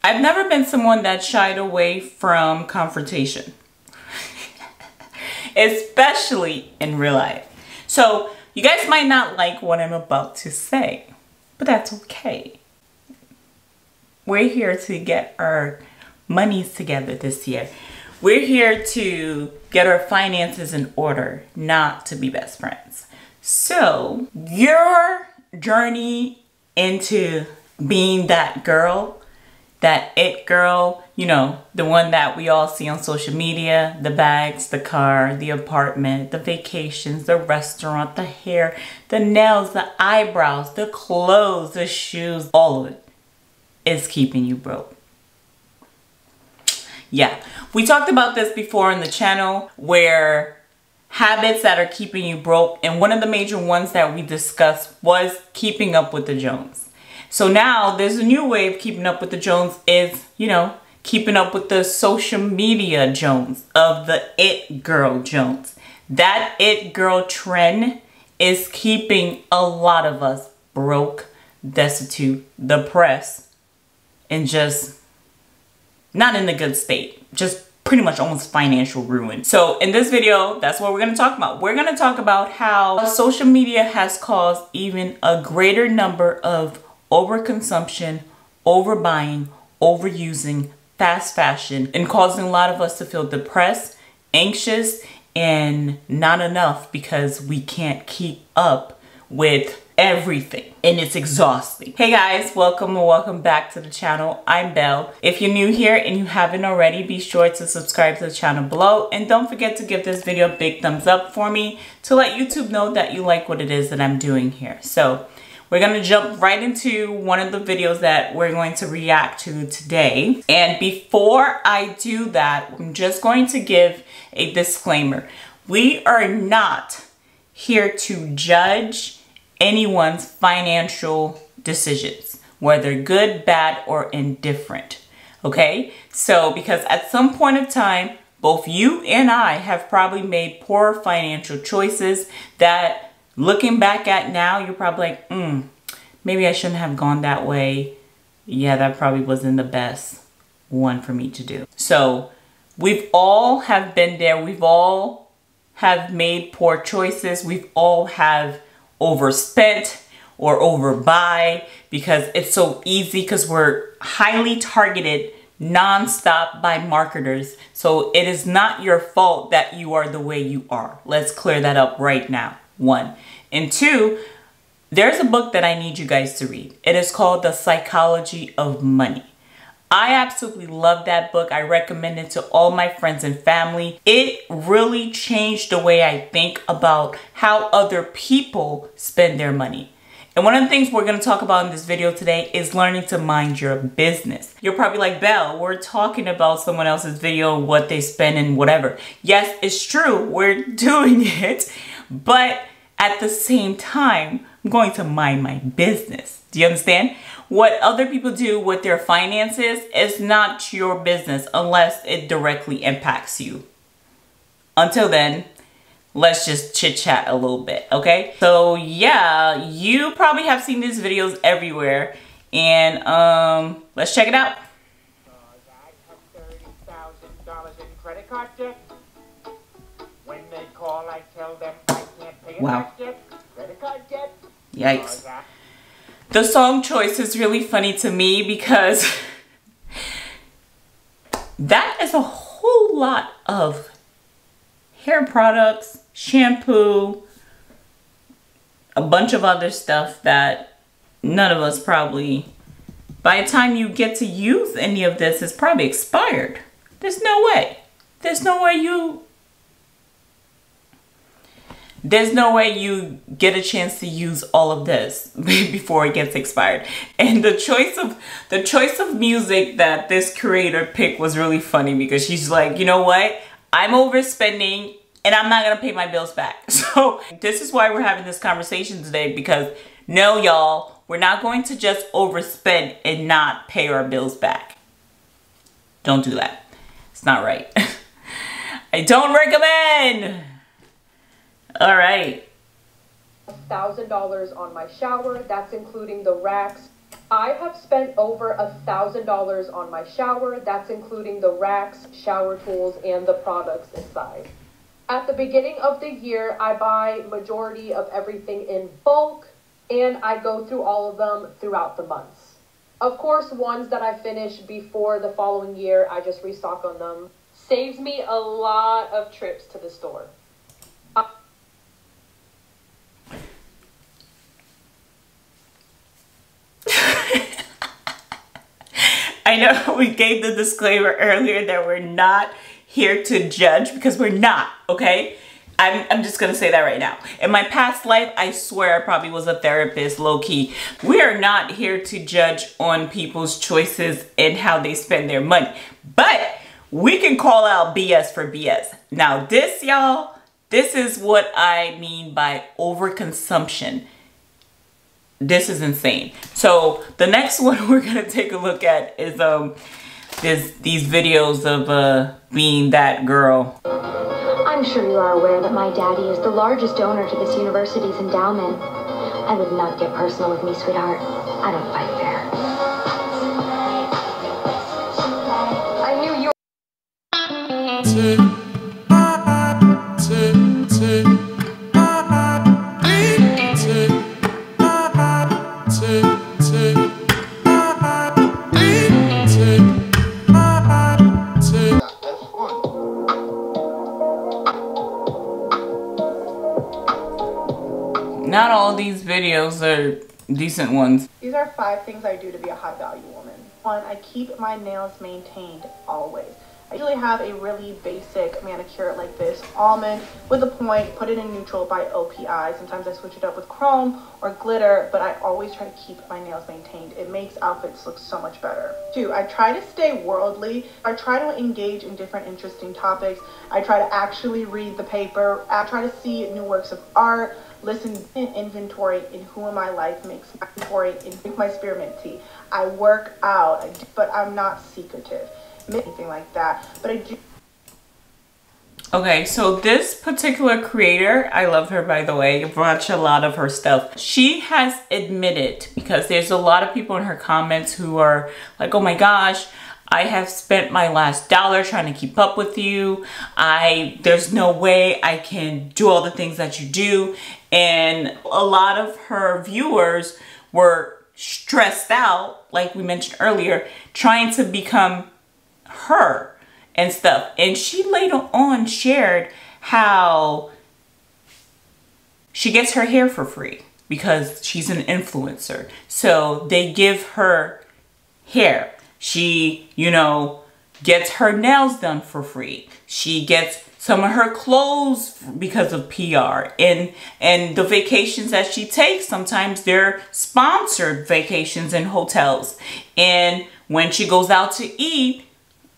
I've never been someone that shied away from confrontation, especially in real life. So you guys might not like what I'm about to say, but that's okay. We're here to get our monies together this year. We're here to get our finances in order, not to be best friends. So your journey into being that girl, that it girl, you know, the one that we all see on social media, the bags, the car, the apartment, the vacations, the restaurant, the hair, the nails, the eyebrows, the clothes, the shoes, all of it is keeping you broke. Yeah, we talked about this before on the channel, where habits that are keeping you broke, and one of the major ones that we discussed was keeping up with the Jones. So now there's a new way of keeping up with the Jones is, you know, keeping up with the social media Jones of the it girl Jones. That it girl trend is keeping a lot of us broke, destitute, depressed, and just not in a good state. Just pretty much almost financial ruin. So in this video, that's what we're going to talk about. We're going to talk about how social media has caused even a greater number of overconsumption, overbuying, overusing, fast fashion, and causing a lot of us to feel depressed, anxious, and not enough because we can't keep up with everything, and it's exhausting. Hey guys, welcome and welcome back to the channel. I'm Belle. If you're new here and you haven't already, be sure to subscribe to the channel below, and don't forget to give this video a big thumbs up for me to let YouTube know that you like what it is that I'm doing here. So we're gonna jump right into one of the videos that we're going to react to today. And before I do that, I'm just going to give a disclaimer. We are not here to judge anyone's financial decisions, whether good, bad, or indifferent. Okay? So, because at some point of time, both you and I have probably made poor financial choices that looking back at now, you're probably like, maybe I shouldn't have gone that way. Yeah, that probably wasn't the best one for me to do. So, we've all have been there. We've all have made poor choices. We've all have overspent or overbuy because it's so easy, because we're highly targeted non-stop by marketers. So it is not your fault that you are the way you are. Let's clear that up right now. One. And two, there's a book that I need you guys to read. It is called The Psychology of Money. I absolutely love that book. I recommend it to all my friends and family. It really changed the way I think about how other people spend their money. And one of the things we're going to talk about in this video today is learning to mind your business. You're probably like, Belle, we're talking about someone else's video, what they spend and whatever. Yes, it's true. We're doing it. But at the same time, I'm going to mind my business. Do you understand? What other people do with their finances is not your business unless it directly impacts you. Until then, let's just chit chat a little bit, okay? So yeah, you probably have seen these videos everywhere, and let's check it out. I have $30,000 in credit card debt. When they call, I tell them I can't pay it back yet. Credit card debt. Yikes. The song choice is really funny to me because that is a whole lot of hair products, shampoo, a bunch of other stuff that none of us probably, by the time you get to use any of this, it's probably expired. There's no way. There's no way you get a chance to use all of this before it gets expired. And the choice of music that this creator picked was really funny because she's like, you know what? I'm overspending and I'm not gonna pay my bills back. So this is why we're having this conversation today, because no, y'all, we're not going to just overspend and not pay our bills back. Don't do that. It's not right. I don't recommend. All right. $1,000 on my shower. That's including the racks I have spent over $1,000 on my shower. That's including the racks, shower tools, and the products inside. At the beginning of the year, I buy majority of everything in bulk, and I go through all of them throughout the months. Of course, ones that I finish before the following year, I just restock on them. Saves me a lot of trips to the store. I know we gave the disclaimer earlier that we're not here to judge, because we're not, okay? I'm just gonna say that right now. In my past life, I swear I probably was a therapist, low-key. We are not here to judge on people's choices and how they spend their money. But we can call out BS for BS. Now this, y'all, this is what I mean by overconsumption. This is insane. So the next one we're gonna take a look at is these videos of being that girl. I'm sure you are aware that my daddy is the largest donor to this university's endowment. I would not get personal with me, sweetheart. I don't fight fair. I knew you. Not all these videos are decent ones. These are 5 things I do to be a high value woman. 1, I keep my nails maintained always. I usually have a really basic manicure like this, almond with a point, put it in neutral by OPI. Sometimes I switch it up with chrome or glitter, but I always try to keep my nails maintained. It makes outfits look so much better. 2, I try to stay worldly. I try to engage in different interesting topics. I try to actually read the paper. I try to see new works of art, listen in inventory in who in my life makes my inventory and drink my spearmint tea. I work out, but I'm not secretive. Anything like that, but I do. Okay, so this particular creator, I love her, by the way. I watch a lot of her stuff. She has admitted, because there's a lot of people in her comments who are like, oh my gosh, I have spent my last dollar trying to keep up with you. There's no way I can do all the things that you do. And a lot of her viewers were stressed out, like we mentioned earlier, trying to become her and stuff. And she later on shared how she gets her hair for free because she's an influencer. So they give her hair. She, you know, gets her nails done for free. She gets some of her clothes because of PR, and the vacations that she takes, sometimes they're sponsored vacations in hotels. And when she goes out to eat,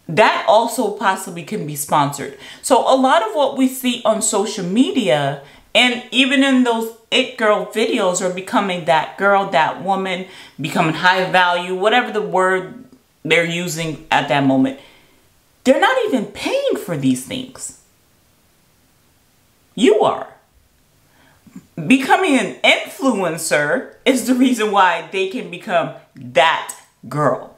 that also possibly can be sponsored. So a lot of what we see on social media and even in those it girl videos are becoming that girl, that woman, becoming high value, whatever the word they're using at that moment. They're not even paying for these things. You are. Becoming an influencer is the reason why they can become that girl.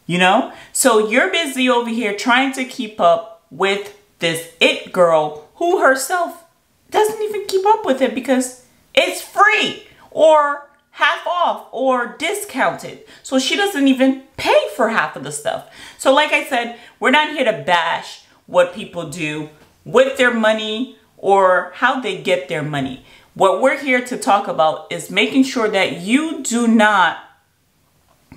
You know? So you're busy over here trying to keep up with this it girl who herself doesn't even keep up with it because it's free or half off or discounted. So she doesn't even pay for half of the stuff. So like I said, we're not here to bash what people do with their money or how they get their money. What we're here to talk about is making sure that you do not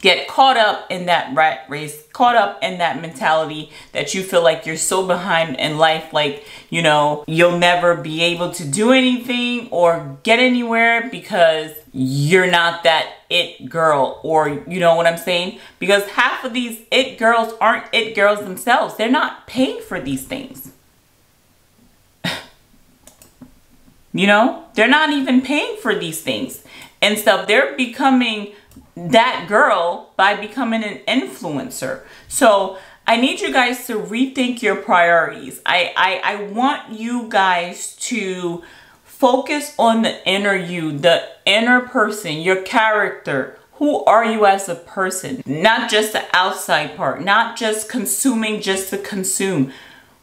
get caught up in that rat race, caught up in that mentality that you feel like you're so behind in life, like, you know, you'll never be able to do anything or get anywhere because you're not that it girl, or you know what I'm saying? Because half of these it girls aren't it girls themselves. They're not paying for these things. You know, they're not even paying for these things and stuff. They're becoming that girl by becoming an influencer. So I need you guys to rethink your priorities. I want you guys to focus on the inner you, the inner person, your character. Who are you as a person? Not just the outside part, not just consuming just to consume.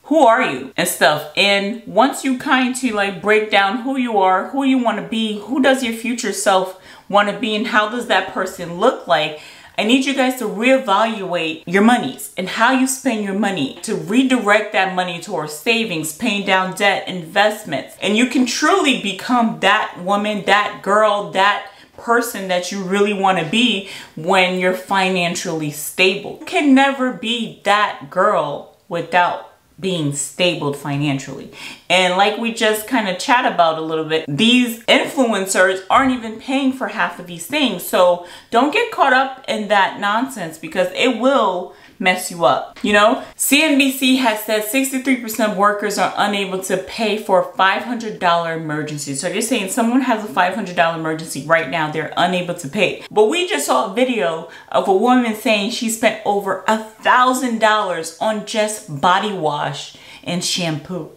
Who are you and stuff? And once you kind of like break down who you are, who you want to be, who does your future self want to be, and how does that person look like, I need you guys to reevaluate your monies and how you spend your money, to redirect that money towards savings, paying down debt, investments. And you can truly become that woman, that girl, that person that you really want to be when you're financially stable. You can never be that girl without being stable financially. And like we just kind of chat about a little bit, these influencers aren't even paying for half of these things. So don't get caught up in that nonsense, because it will mess you up. You know, CNBC has said 63% of workers are unable to pay for a $500 emergency. So if you're saying someone has a $500 emergency right now, they're unable to pay. But we just saw a video of a woman saying she spent over $1,000 on just body wash and shampoo.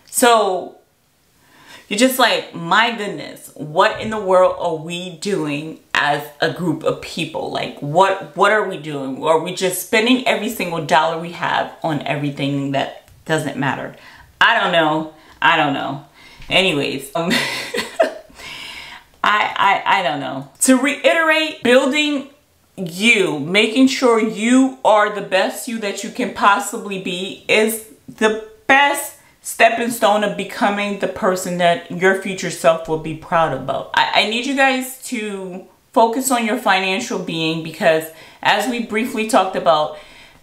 So you're just like, my goodness, what in the world are we doing as a group of people? Like, what are we doing? Are we just spending every single dollar we have on everything that doesn't matter? I don't know. Anyways, I don't know. To reiterate, building you, making sure you are the best you that you can possibly be, is the best stepping stone of becoming the person that your future self will be proud about. I need you guys to focus on your financial being, because as we briefly talked about,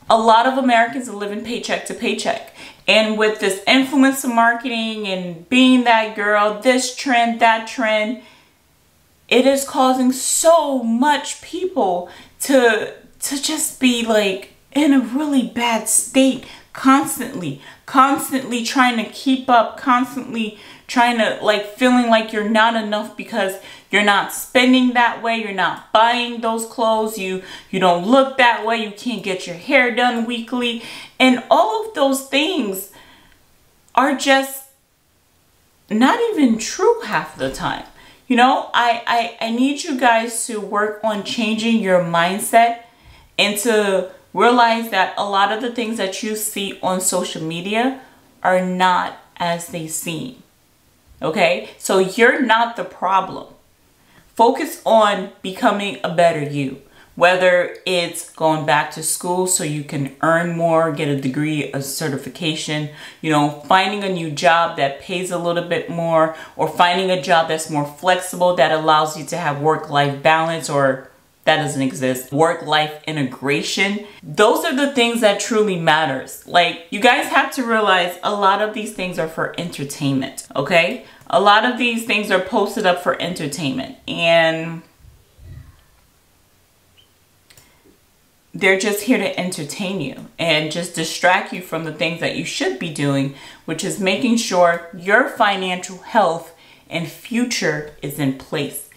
a lot of Americans are living paycheck to paycheck. And with this influencer marketing and being that girl, this trend, that trend, it is causing so much people to just be like in a really bad state, constantly trying to keep up, constantly trying to like feeling like you're not enough because you're not spending that way, you're not buying those clothes, you don't look that way, you can't get your hair done weekly, and all of those things are just not even true half the time. You know, I need you guys to work on changing your mindset and to realize that a lot of the things that you see on social media are not as they seem. Okay? So you're not the problem. Focus on becoming a better you. Whether it's going back to school so you can earn more, get a degree, a certification, you know, finding a new job that pays a little bit more, or finding a job that's more flexible that allows you to have work-life balance, or that doesn't exist, work-life integration. Those are the things that truly matters. Like, you guys have to realize a lot of these things are for entertainment, okay? A lot of these things are posted up for entertainment, and they're just here to entertain you and just distract you from the things that you should be doing, which is making sure your financial health and future is in place.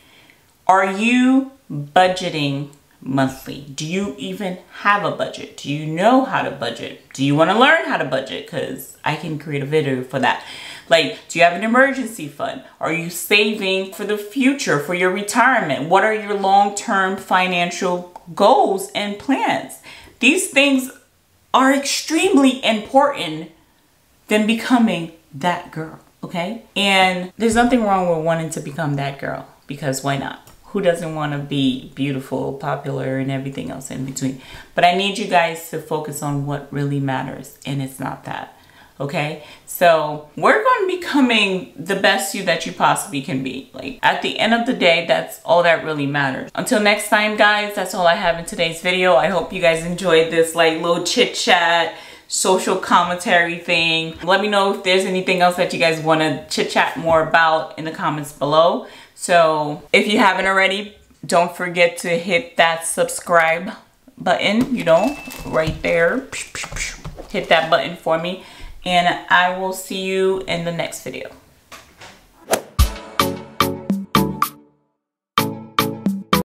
Are you budgeting monthly? Do you even have a budget? Do you know how to budget? Do you want to learn how to budget? Because I can create a video for that. Like, do you have an emergency fund? Are you saving for the future, for your retirement? What are your long-term financial goals and plans? These things are extremely important than becoming that girl, okay? And there's nothing wrong with wanting to become that girl, because why not? Who doesn't want to be beautiful, popular, and everything else in between? But I need you guys to focus on what really matters, and it's not that. Okay, so work on becoming the best you that you possibly can be. Like, at the end of the day, that's all that really matters. Until next time, guys, that's all I have in today's video. I hope you guys enjoyed this like little chit chat, social commentary thing. Let me know if there's anything else that you guys want to chit chat more about in the comments below. So if you haven't already, don't forget to hit that subscribe button, you know, right there. Hit that button for me. And I will see you in the next video.